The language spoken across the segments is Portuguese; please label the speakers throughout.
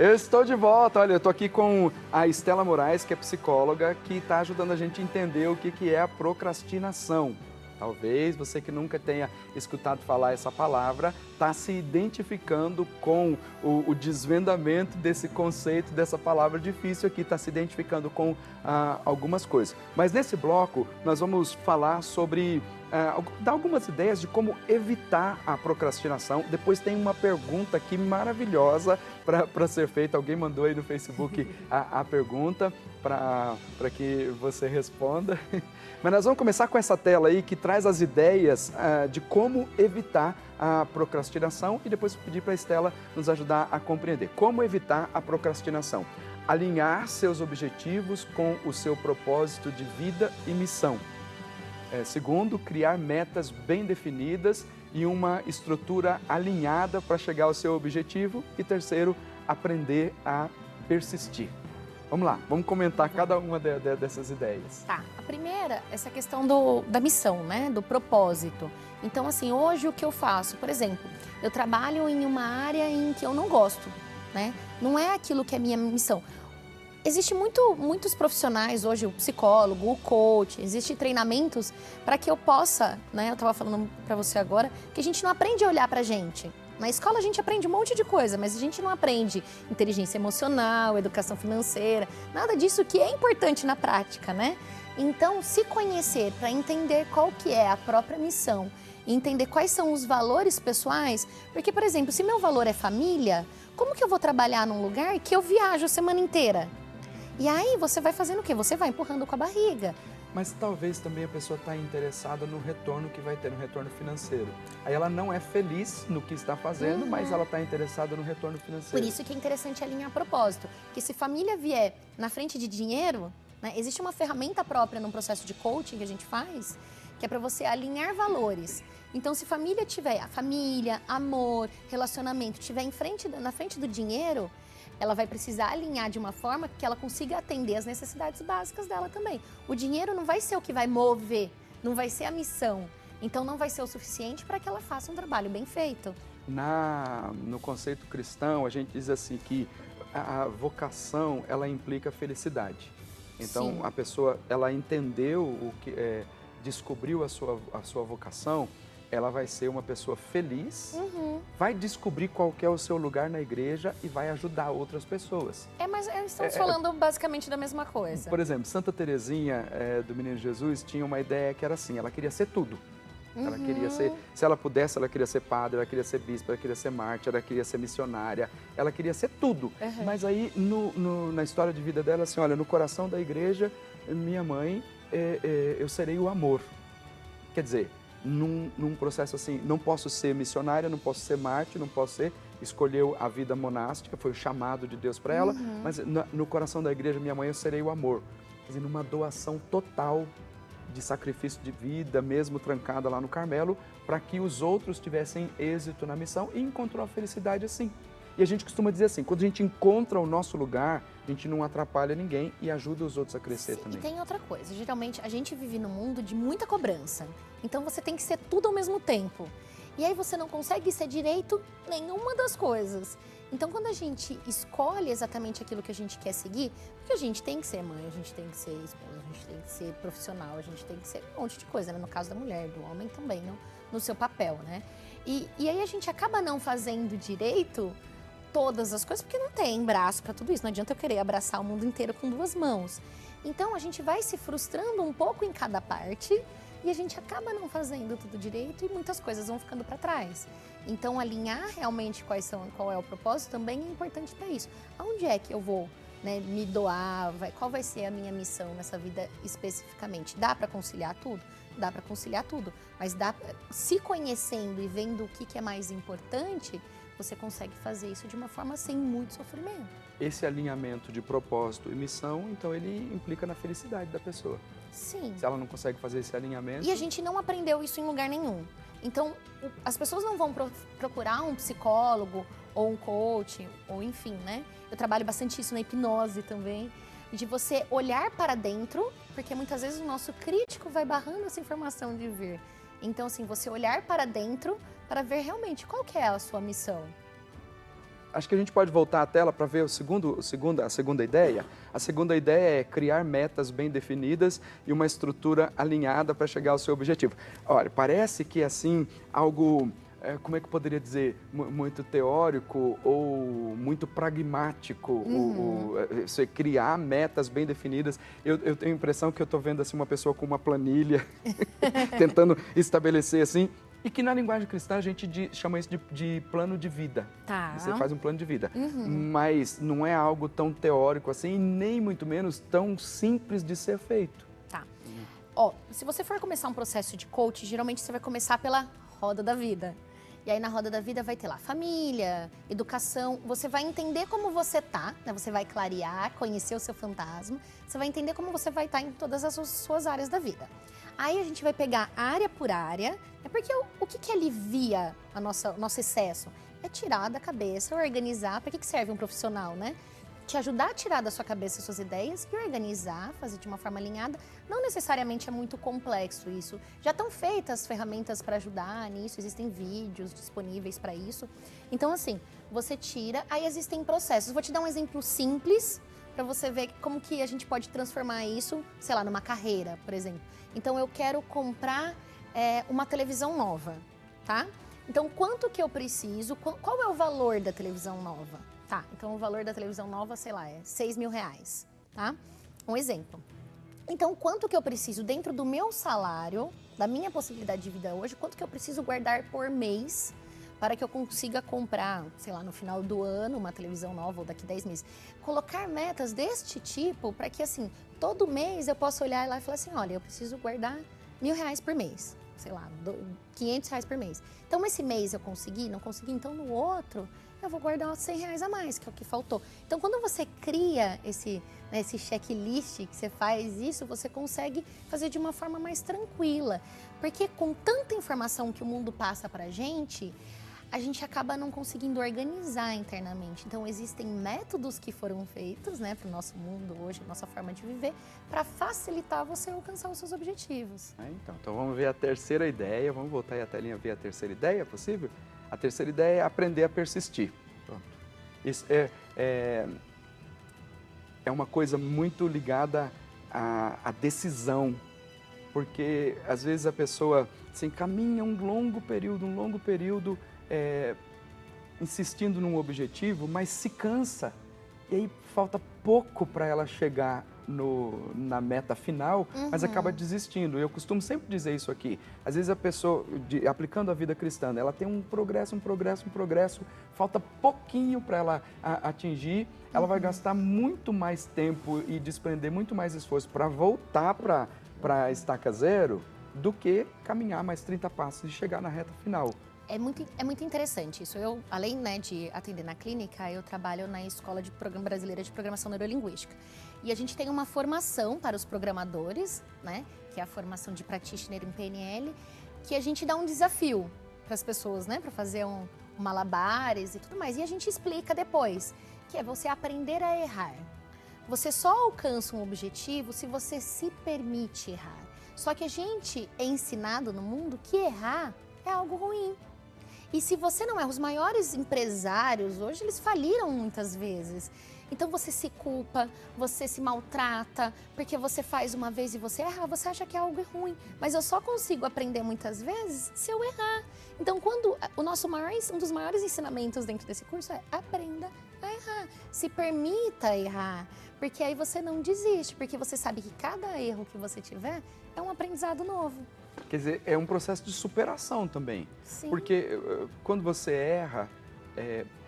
Speaker 1: Eu estou de volta. Olha, eu estou aqui com a Estela Moraes, que é psicóloga, que está ajudando a gente a entender o que é a procrastinação. Talvez você que nunca tenha escutado falar essa palavra, está se identificando com o desvendamento desse conceito, dessa palavra difícil aqui, está se identificando com algumas coisas. Mas nesse bloco, nós vamos falar sobre, dar algumas ideias de como evitar a procrastinação. Depois tem uma pergunta aqui maravilhosa para ser feita. Alguém mandou aí no Facebook a pergunta para que você responda. Mas nós vamos começar com essa tela aí que traz as ideias de como evitar a procrastinação e depois pedir para a Estela nos ajudar a compreender. Como evitar a procrastinação? Alinhar seus objetivos com o seu propósito de vida e missão. Segundo, criar metas bem definidas e uma estrutura alinhada para chegar ao seu objetivo. E terceiro, aprender a persistir. Vamos lá, vamos comentar cada uma dessas ideias.
Speaker 2: Tá, a primeira, essa questão da missão, né, do propósito. Então, assim, hoje o que eu faço, por exemplo, eu trabalho em uma área em que eu não gosto, né? Não é aquilo que é minha missão. Existem muitos profissionais hoje, o psicólogo, o coach, existem treinamentos para que eu possa, né, eu estava falando para você agora, que a gente não aprende a olhar para a gente. Na escola a gente aprende um monte de coisa, mas a gente não aprende inteligência emocional, educação financeira, nada disso que é importante na prática, né? Então, se conhecer para entender qual que é a própria missão, entender quais são os valores pessoais, porque, por exemplo, se meu valor é família, como que eu vou trabalhar num lugar que eu viajo a semana inteira? E aí você vai fazendo o quê? Você vai empurrando com a barriga.
Speaker 1: Mas talvez também a pessoa está interessada no retorno que vai ter, no retorno financeiro. Aí ela não é feliz no que está fazendo, mas ela está interessada no retorno financeiro.
Speaker 2: Por isso que é interessante alinhar propósito. Que se família vier na frente de dinheiro, né, existe uma ferramenta própria no processo de coaching que a gente faz, que é para você alinhar valores. Então, se família tiver, a família, amor, relacionamento, tiver na frente do dinheiro, ela vai precisar alinhar de uma forma que ela consiga atender as necessidades básicas dela também. O dinheiro não vai ser o que vai mover, não vai ser a missão. Então, não vai ser o suficiente para que ela faça um trabalho bem feito.
Speaker 1: No conceito cristão, a gente diz assim que a vocação, ela implica felicidade. Então,
Speaker 2: Sim.
Speaker 1: a pessoa, ela entendeu o que descobriu a sua vocação, ela vai ser uma pessoa feliz, vai descobrir qual que é o seu lugar na igreja e vai ajudar outras pessoas.
Speaker 2: Mas estamos falando basicamente da mesma coisa.
Speaker 1: Por exemplo, Santa Teresinha do Menino Jesus tinha uma ideia que era assim, ela queria ser tudo. Ela queria ser, se ela pudesse, ela queria ser padre, ela queria ser bispo, ela queria ser mártir, ela queria ser missionária, ela queria ser tudo. Mas aí, na história de vida dela, assim, olha, no coração da igreja, minha mãe, eu serei o amor. Quer dizer, num processo assim, não posso ser missionária, não posso ser mártir, não posso escolheu a vida monástica, foi o chamado de Deus para ela, mas no coração da igreja, minha mãe, eu serei o amor. Quer dizer, numa doação total de sacrifício de vida, mesmo trancada lá no Carmelo, para que os outros tivessem êxito na missão e encontrou a felicidade assim. E a gente costuma dizer assim, quando a gente encontra o nosso lugar, a gente não atrapalha ninguém e ajuda os outros a crescer também.
Speaker 2: E tem outra coisa, geralmente a gente vive num mundo de muita cobrança, então você tem que ser tudo ao mesmo tempo. E aí você não consegue ser direito nenhuma das coisas. Então, quando a gente escolhe exatamente aquilo que a gente quer seguir, porque a gente tem que ser mãe, a gente tem que ser esposa, a gente tem que ser profissional, a gente tem que ser um monte de coisa, né? No caso da mulher, do homem também, no seu papel, né? E aí a gente acaba não fazendo direito todas as coisas, porque não tem braço para tudo isso. Não adianta eu querer abraçar o mundo inteiro com duas mãos. Então, a gente vai se frustrando um pouco em cada parte e a gente acaba não fazendo tudo direito e muitas coisas vão ficando para trás. Então, alinhar realmente qual é o propósito também é importante para isso. Aonde é que eu vou, né, me doar? Qual vai ser a minha missão nessa vida especificamente? Dá para conciliar tudo? Dá para conciliar tudo. Mas se conhecendo e vendo o que é mais importante, você consegue fazer isso de uma forma sem muito sofrimento.
Speaker 1: Esse alinhamento de propósito e missão, então ele implica na felicidade da pessoa.
Speaker 2: Sim.
Speaker 1: Se ela não consegue fazer esse alinhamento...
Speaker 2: E a gente não aprendeu isso em lugar nenhum. Então, as pessoas não vão procurar um psicólogo ou um coach, ou enfim, né? Eu trabalho bastante isso na hipnose também, de você olhar para dentro, porque muitas vezes o nosso crítico vai barrando essa informação de vir. Então, assim, você olhar para dentro para ver realmente qual que é a sua missão.
Speaker 1: acho que a gente pode voltar à tela para ver a segunda ideia. A segunda ideia é criar metas bem definidas e uma estrutura alinhada para chegar ao seu objetivo. Olha, parece que assim, algo, como é que eu poderia dizer, muito teórico ou muito pragmático, você criar metas bem definidas. Eu tenho a impressão que eu estou vendo assim, uma pessoa com uma planilha, tentando estabelecer assim, e que na linguagem cristã a gente chama isso de plano de vida.
Speaker 2: Tá.
Speaker 1: Você faz um plano de vida. Mas não é algo tão teórico assim, nem muito menos tão simples de ser feito.
Speaker 2: Tá. Ó, se você for começar um processo de coach, geralmente você vai começar pela roda da vida. E aí na roda da vida vai ter lá família, educação, você vai entender como você tá, né? Você vai clarear, conhecer o seu fantasma, você vai entender como você vai estar em todas as suas áreas da vida. Aí a gente vai pegar área por área, porque o que alivia o nosso excesso? É tirar da cabeça, organizar. Para que serve um profissional, né? Te ajudar a tirar da sua cabeça suas ideias e organizar, fazer de uma forma alinhada. Não necessariamente é muito complexo isso. Já estão feitas ferramentas para ajudar nisso, existem vídeos disponíveis para isso. Então, assim, você tira, aí existem processos. Vou te dar um exemplo simples para você ver como que a gente pode transformar isso, sei lá, numa carreira, por exemplo. Então, eu quero comprar uma televisão nova, tá? Então, quanto que eu preciso? Qual é o valor da televisão nova? Tá, então o valor da televisão nova, sei lá, é R$6.000, tá? Um exemplo. Então, quanto que eu preciso dentro do meu salário, da minha possibilidade de vida hoje, quanto que eu preciso guardar por mês para que eu consiga comprar, sei lá, no final do ano, uma televisão nova ou daqui 10 meses. Colocar metas deste tipo para que, assim, todo mês eu possa olhar lá e falar assim, olha, eu preciso guardar R$1.000 por mês, sei lá, R$500 por mês. Então, esse mês eu consegui, não consegui, então no outro eu vou guardar R$100 a mais, que é o que faltou. Então, quando você cria esse checklist, que você faz isso, você consegue fazer de uma forma mais tranquila. Porque com tanta informação que o mundo passa pra gente, a gente acaba não conseguindo organizar internamente. Então, existem métodos que foram feitos, né, para o nosso mundo hoje, nossa forma de viver, para facilitar você alcançar os seus objetivos.
Speaker 1: Então vamos ver a terceira ideia. Vamos voltar aí a telinha ver a terceira ideia, é possível? A terceira ideia é aprender a persistir. Pronto. Isso é uma coisa muito ligada à decisão, porque às vezes a pessoa se encaminha um longo período, insistindo num objetivo, mas se cansa e aí falta pouco para ela chegar na meta final, mas acaba desistindo. Eu costumo sempre dizer isso aqui. Às vezes a pessoa, aplicando a vida cristã, ela tem um progresso, falta pouquinho para ela atingir, ela vai gastar muito mais tempo e desprender muito mais esforço para voltar para a estaca zero do que caminhar mais 30 passos e chegar na reta final.
Speaker 2: É muito interessante isso. Eu, além, né, de atender na clínica, eu trabalho na Escola Brasileira de Programação Neurolinguística. E a gente tem uma formação para os programadores, né, que é a formação de Practitioner em PNL, que a gente dá um desafio para as pessoas, né, para fazer um malabares e tudo mais. E a gente explica depois, que é você aprender a errar. Você só alcança um objetivo se você se permite errar. Só que a gente é ensinado no mundo que errar é algo ruim. E se você não é, os maiores empresários hoje, eles faliram muitas vezes. Então você se culpa, você se maltrata, porque você faz uma vez e você erra, você acha que é algo ruim. Mas eu só consigo aprender muitas vezes se eu errar. Então, quando um dos maiores ensinamentos dentro desse curso é aprenda a errar. Se permita errar, porque aí você não desiste, porque você sabe que cada erro que você tiver é um aprendizado novo.
Speaker 1: Quer dizer, é um processo de superação também.
Speaker 2: Sim.
Speaker 1: Porque quando você erra,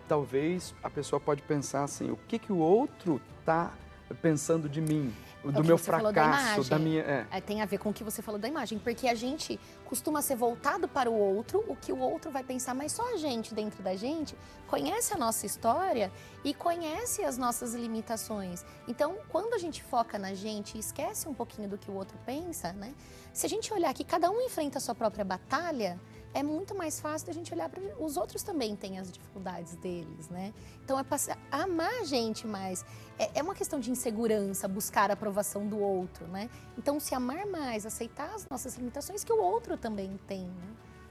Speaker 1: talvez a pessoa pode pensar assim, o que o outro está pensando de mim, do meu fracasso, da minha...
Speaker 2: Tem a ver com o que você falou da imagem, porque a gente costuma ser voltado para o outro, o que o outro vai pensar, mas só a gente, dentro da gente, conhece a nossa história e conhece as nossas limitações. Então, quando a gente foca na gente e esquece um pouquinho do que o outro pensa, né? Se a gente olhar que cada um enfrenta a sua própria batalha, é muito mais fácil da gente olhar para os outros também têm as dificuldades deles, né? Então é passar a amar a gente mais. É uma questão de insegurança, buscar a aprovação do outro, né? Então se amar mais, aceitar as nossas limitações que o outro também tem, né?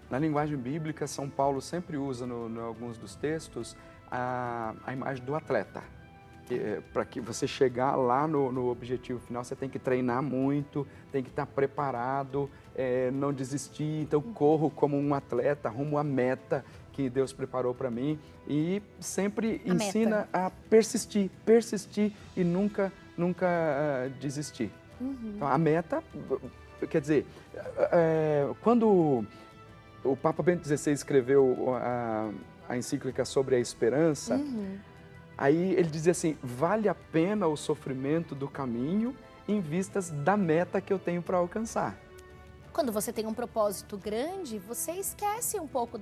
Speaker 1: Na linguagem bíblica, São Paulo sempre usa, em alguns dos textos, a imagem do atleta. Para que você chegar lá no objetivo final, você tem que treinar muito, tem que estar preparado, não desistir. Então, corro como um atleta, rumo à meta que Deus preparou para mim. E sempre ensina a persistir e nunca desistir. Então, a meta, quer dizer, quando o Papa Bento XVI escreveu a encíclica sobre a esperança, aí ele dizia assim, vale a pena o sofrimento do caminho em vistas da meta que eu tenho para alcançar.
Speaker 2: Quando você tem um propósito grande, você esquece um pouco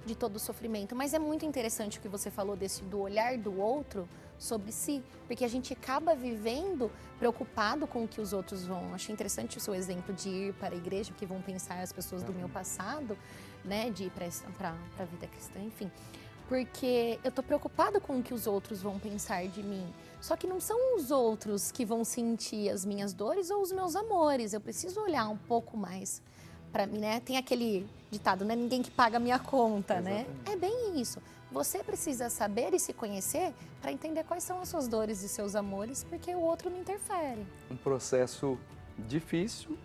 Speaker 2: de todo o sofrimento. Mas é muito interessante o que você falou do olhar do outro sobre si, porque a gente acaba vivendo preocupado com o que os outros vão. Achei interessante o seu exemplo de ir para a igreja, o que vão pensar as pessoas do meu passado, né, de ir para a vida cristã, enfim. Porque eu tô preocupada com o que os outros vão pensar de mim. Só que não são os outros que vão sentir as minhas dores ou os meus amores. Eu preciso olhar um pouco mais para mim, né? Tem aquele ditado, né? Ninguém que paga a minha conta,
Speaker 1: Exatamente.
Speaker 2: né? É bem isso. Você precisa saber e se conhecer para entender quais são as suas dores e seus amores, porque o outro não interfere.
Speaker 1: Um processo difícil,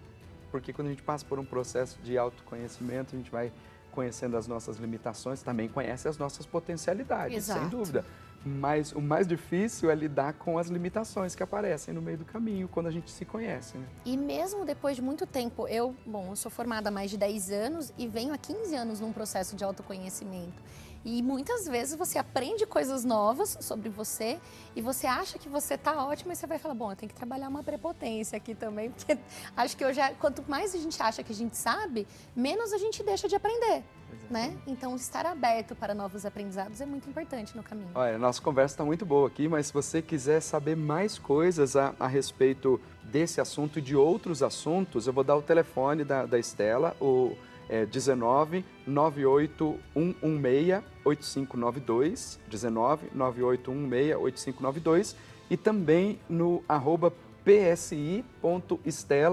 Speaker 1: porque quando a gente passa por um processo de autoconhecimento, a gente vai conhecendo as nossas limitações, também conhece as nossas potencialidades,
Speaker 2: Exato.
Speaker 1: sem dúvida. Mas o mais difícil é lidar com as limitações que aparecem no meio do caminho, quando a gente se conhece, né?
Speaker 2: E mesmo depois de muito tempo, eu sou formada há mais de 10 anos e venho há 15 anos num processo de autoconhecimento. E muitas vezes você aprende coisas novas sobre você e você acha que você tá ótimo e você vai falar, bom, eu tenho que trabalhar uma prepotência aqui também, porque acho que quanto mais a gente acha que a gente sabe, menos a gente deixa de aprender, né? Então, estar aberto para novos aprendizados é muito importante no caminho.
Speaker 1: Olha, a nossa conversa está muito boa aqui, mas se você quiser saber mais coisas a respeito desse assunto e de outros assuntos, eu vou dar o telefone da Estela, o 19 98 116 8592, 19 98 116 8592, e também no @psi.estela,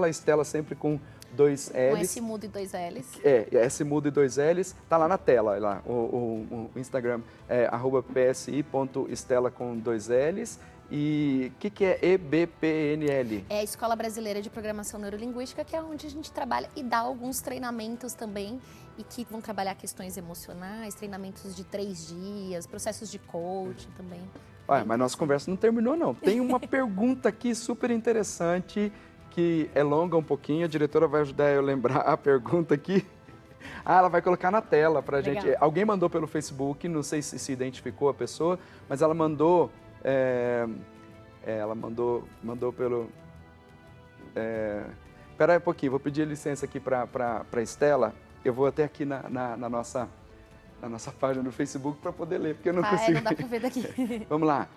Speaker 1: Estela sempre com 2 L's.
Speaker 2: Com S mudo e 2 L's.
Speaker 1: S mudo e 2 L's, tá lá na tela, lá, o Instagram é @psi.estela com 2 L's. E o que é EBPNL?
Speaker 2: É a Escola Brasileira de Programação Neurolinguística, que é onde a gente trabalha e dá alguns treinamentos também, e que vão trabalhar questões emocionais, treinamentos de 3 dias, processos de coaching também.
Speaker 1: Mas nossa conversa não terminou, não. Tem uma pergunta aqui super interessante, que é longa um pouquinho, a diretora vai ajudar eu a lembrar a pergunta aqui. Ela vai colocar na tela pra gente. Alguém mandou pelo Facebook, não sei se identificou a pessoa, mas ela mandou... ela mandou pelo... Espera aí um pouquinho, vou pedir licença aqui para Estela. Eu vou até aqui na nossa página no Facebook para poder ler, porque eu não consigo.
Speaker 2: Não dá para ver daqui.
Speaker 1: Vamos lá.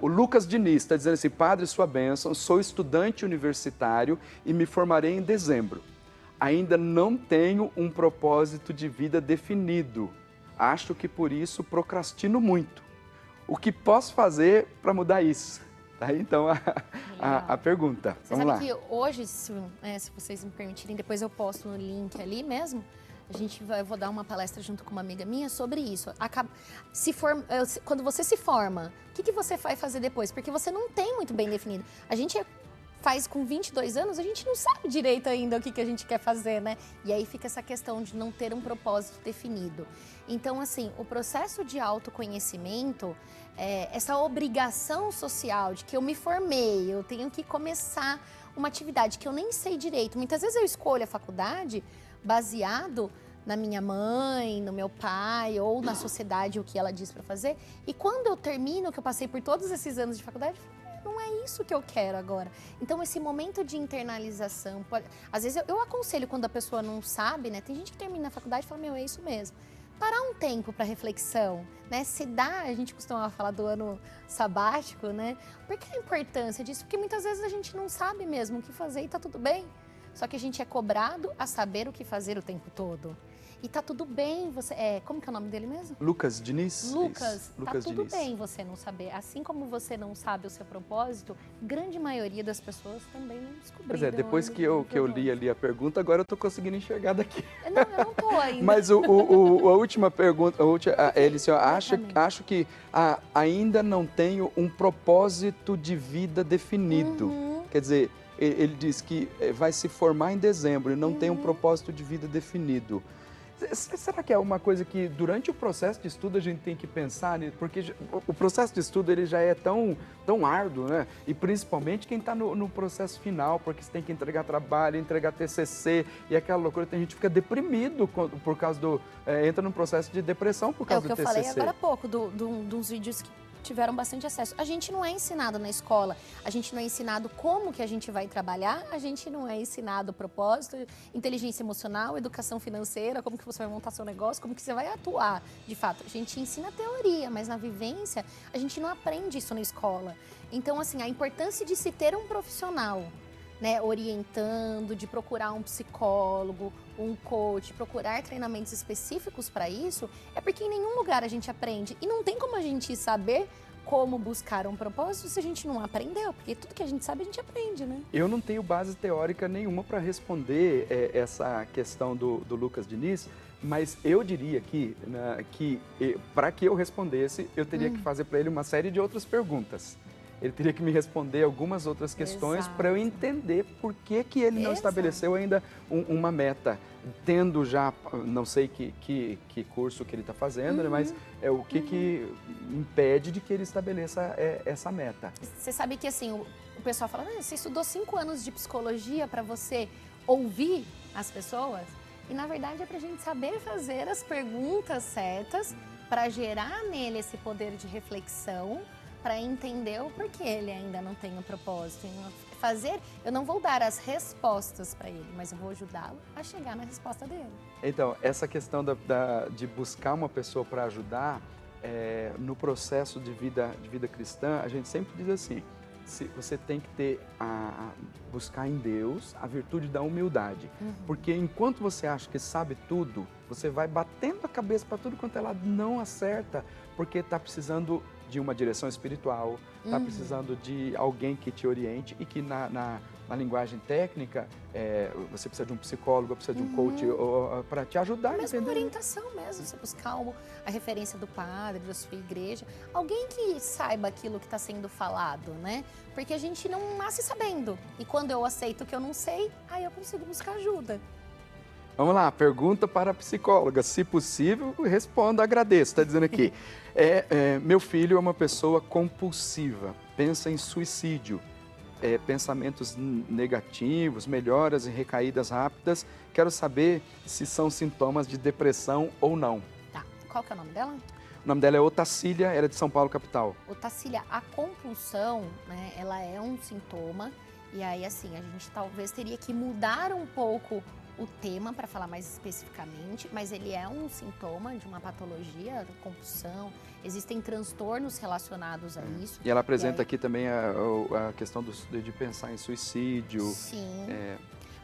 Speaker 1: O Lucas Diniz está dizendo assim, Padre, sua bênção, sou estudante universitário e me formarei em dezembro. Ainda não tenho um propósito de vida definido. Acho que por isso procrastino muito. O que posso fazer para mudar isso? Tá? Então, a pergunta.
Speaker 2: Você
Speaker 1: Vamos
Speaker 2: sabe
Speaker 1: lá.
Speaker 2: que hoje, se vocês me permitirem, depois eu posto no link ali mesmo, eu vou dar uma palestra junto com uma amiga minha sobre isso. Quando você se forma, o que você vai fazer depois? Porque você não tem muito bem definido. A gente faz com 22 anos, a gente não sabe direito ainda o que a gente quer fazer, né? E aí fica essa questão de não ter um propósito definido. Então, assim, o processo de autoconhecimento, essa obrigação social de que eu me formei, eu tenho que começar uma atividade que eu nem sei direito. Muitas vezes eu escolho a faculdade baseado na minha mãe, no meu pai ou na sociedade, o que ela diz para fazer. E quando eu termino, que eu passei por todos esses anos de faculdade, não é isso que eu quero agora. Então, esse momento de internalização, às vezes eu aconselho quando a pessoa não sabe, né? Tem gente que termina a faculdade e fala, é isso mesmo. Parar um tempo para reflexão, né? A gente costuma falar do ano sabático, né? Por que a importância disso? Porque muitas vezes a gente não sabe mesmo o que fazer e tá tudo bem. Só que a gente é cobrado a saber o que fazer o tempo todo. E tá tudo bem, você... como que é o nome dele mesmo?
Speaker 1: Lucas Diniz?
Speaker 2: Lucas,
Speaker 1: Lucas
Speaker 2: tá tudo
Speaker 1: Diniz.
Speaker 2: bem você não saber. Assim como você não sabe o seu propósito, grande maioria das pessoas também não descobriram.
Speaker 1: Pois é, depois que eu li ali a pergunta, agora eu tô conseguindo enxergar daqui.
Speaker 2: Não, eu não tô ainda.
Speaker 1: Mas a última pergunta, ele disse, acho que ainda não tenho um propósito de vida definido. Quer dizer, ele diz que vai se formar em dezembro e não tem um propósito de vida definido. Será que é uma coisa que durante o processo de estudo a gente tem que pensar, né? Porque o processo de estudo ele já é tão árduo, né? E principalmente quem está no processo final, porque você tem que entregar trabalho, entregar TCC e aquela loucura, tem gente que fica deprimido por causa entra num processo de depressão por causa do TCC.
Speaker 2: É o que eu falei agora há pouco, dos vídeos que tiveram bastante acesso. A gente não é ensinado na escola, a gente não é ensinado como que a gente vai trabalhar, a gente não é ensinado propósito, inteligência emocional, educação financeira, como que você vai montar seu negócio, como que você vai atuar, de fato. A gente ensina a teoria, mas na vivência a gente não aprende isso na escola. Então, assim, a importância de se ter um profissional, né, orientando, de procurar um psicólogo, um coach, procurar treinamentos específicos para isso, é porque em nenhum lugar a gente aprende. E não tem como a gente saber como buscar um propósito se a gente não aprendeu, porque tudo que a gente sabe a gente aprende, né?
Speaker 1: Eu não tenho base teórica nenhuma para responder essa questão do Lucas Diniz, mas eu diria aqui, né, que para que eu respondesse, eu teria que fazer para ele uma série de outras perguntas. Ele teria que me responder algumas outras questões para eu entender por que ele não estabeleceu ainda uma meta, tendo já, não sei que curso que ele está fazendo, né, mas o que impede de que ele estabeleça essa meta.
Speaker 2: Você sabe que assim, o pessoal fala, você estudou 5 anos de psicologia para você ouvir as pessoas? E na verdade é para a gente saber fazer as perguntas certas para gerar nele esse poder de reflexão, para entender o porquê ele ainda não tem um propósito. Eu não vou dar as respostas para ele, mas eu vou ajudá-lo a chegar na resposta dele.
Speaker 1: Então, essa questão de buscar uma pessoa para ajudar, no processo de vida cristã, a gente sempre diz assim, você tem que buscar em Deus a virtude da humildade. Porque enquanto você acha que sabe tudo, você vai batendo a cabeça para tudo quanto é lado, não acerta, porque está precisando de uma direção espiritual, está precisando de alguém que te oriente e que na linguagem técnica, você precisa de um psicólogo, precisa de um coach para te ajudar a entender.
Speaker 2: Mesmo orientação mesmo, você buscar a referência do padre, da sua igreja, alguém que saiba aquilo que está sendo falado, né? Porque a gente não nasce sabendo. E quando eu aceito que eu não sei, aí eu consigo buscar ajuda.
Speaker 1: Vamos lá, pergunta para a psicóloga. Se possível, responda, agradeço. Está dizendo aqui, meu filho é uma pessoa compulsiva, pensa em suicídio, pensamentos negativos, melhoras e recaídas rápidas. Quero saber se são sintomas de depressão ou não.
Speaker 2: Tá, qual que é o nome dela?
Speaker 1: O nome dela é Otacília, ela é de São Paulo, capital.
Speaker 2: Otacília, a compulsão, né, ela é um sintoma. E aí, assim, a gente talvez teria que mudar um pouco o tema para falar mais especificamente, mas ele é um sintoma de uma patologia, compulsão. Existem transtornos relacionados a isso.
Speaker 1: E ela apresenta aqui também a questão de pensar em suicídio.
Speaker 2: Sim,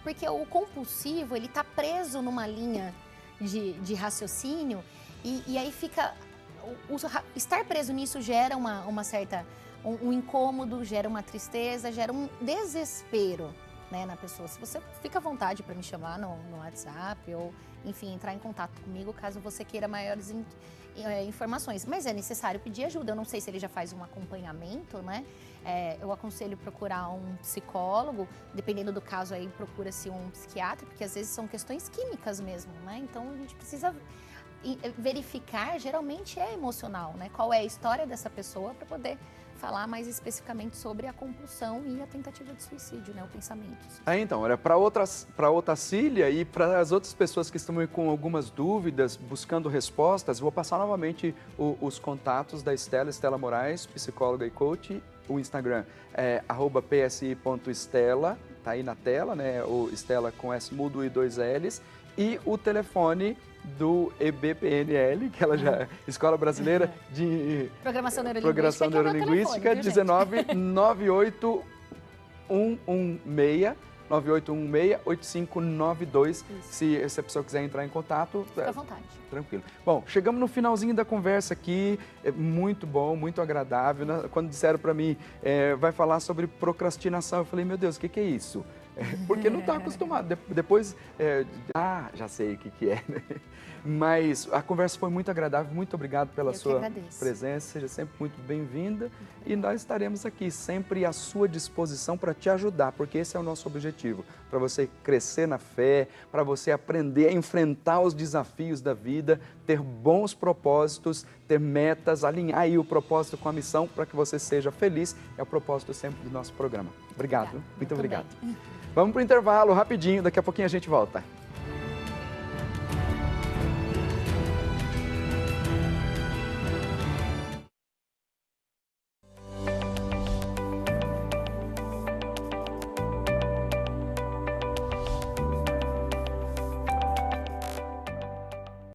Speaker 2: porque o compulsivo, ele está preso numa linha de raciocínio e aí fica... estar preso nisso gera uma certa... um incômodo, gera uma tristeza, gera um desespero, né, na pessoa. Se você fica à vontade para me chamar no WhatsApp ou, enfim, entrar em contato comigo caso você queira maiores informações. Mas é necessário pedir ajuda. Eu não sei se ele já faz um acompanhamento, né? Eu aconselho procurar um psicólogo, dependendo do caso aí, procura-se um psiquiatra, porque às vezes são questões químicas mesmo, né? Então a gente precisa verificar, geralmente é emocional, né? Qual é a história dessa pessoa para poder falar mais especificamente sobre a compulsão e a tentativa de suicídio, né? O pensamento.
Speaker 1: Então, olha, para Otacília e para as outras pessoas que estão com algumas dúvidas, buscando respostas, vou passar novamente os contatos da Estela Moraes, psicóloga e coach. O Instagram é @psi.estela, tá aí na tela, né? O Estela com S mudo e 2 L's. E o telefone do EBPNL, que ela já é Escola Brasileira de
Speaker 2: Programação
Speaker 1: Neurolinguística, 19 98 116 9816-8592. Se a pessoa quiser entrar em contato,
Speaker 2: fica à vontade.
Speaker 1: Tranquilo. Bom, chegamos no finalzinho da conversa aqui, é muito bom, muito agradável. Né? Quando disseram para mim, vai falar sobre procrastinação, eu falei, meu Deus, o que é isso? Porque não está acostumado. Depois, já sei o que é, né? Mas a conversa foi muito agradável, muito obrigado pela sua presença, seja sempre muito bem-vinda e nós estaremos aqui sempre à sua disposição para te ajudar, porque esse é o nosso objetivo, para você crescer na fé, para você aprender a enfrentar os desafios da vida, ter bons propósitos, ter metas, alinhar aí o propósito com a missão para que você seja feliz, é o propósito sempre do nosso programa. Obrigado, muito obrigado. Vamos para o intervalo rapidinho, daqui a pouquinho a gente volta.